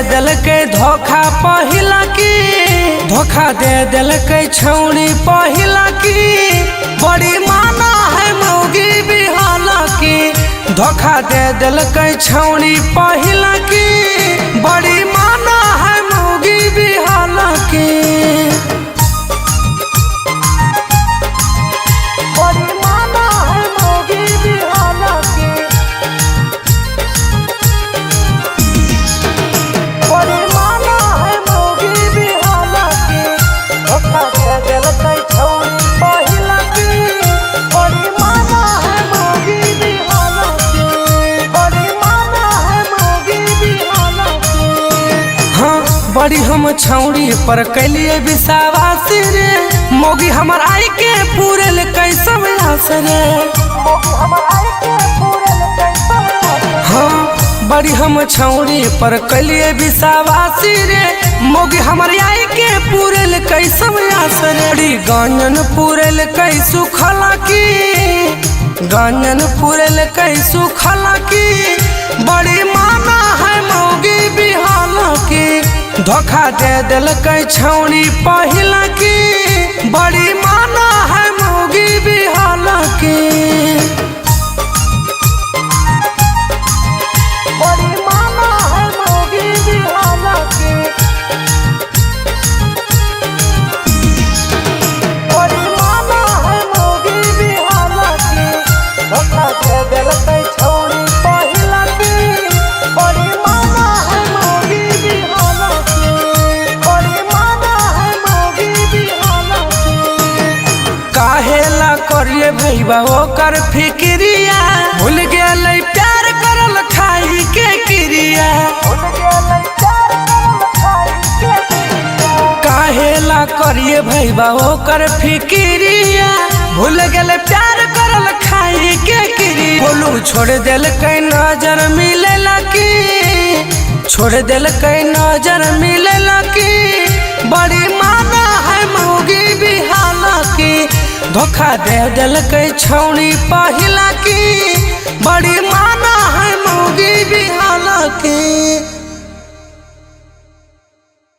दिलकै धोखा पहिला की, धोखा दे दिलकै छौड़ी पहिला की, बड़ी माना है मौगी बिहाला की। धोखा दे दिलकै छौड़ी पहिला की, बड़ी माना है मौगी बिहाला की। बड़ी हम छौड़ी पर कैलिए विश्वास रे, मौगी हमर आई के पूरल कैसम आस रे। हाँ बड़ी हम छौड़ी पर कैलिए विश्वास रे, मौगी हमर आई के पूरल कैसम आस रे। बड़ी गांजन पूरल कैसु खला की, गांजन पूरल कैसु खला की, बड़ी माना है मौगी बिहाला की। धोखा दे दिलकै छौड़ी पहिला की, बड़ी माना है मौगी बिहाला की। बड़ी माना है मौगी बिहाला की, बड़ी माना है मौगी बिहाला की। धोखा दे दिलकै छौड़ी पहिला की, बड़ी माना है मौगी बिहाला की, बड़ी माना है मौगी बिहाला की। काहेला करिए भैया ओकर फिक्रिया, भूल गेलै प्यार करल खाई के क्रिया। काहेला करिए भैया ओकर फिक्रिया, भूल गेलै प्यार करल खाई के क्रिया। बोलू छोड़ दिलकै नजर मिलेला की, छोड़ दिलकै नजर मिलेला की, बड़ी माना है मौगी बिहाला की। धोखा दे दिलकै छौड़ी पहिला की, बड़ी माना है मौगी बिहाला की।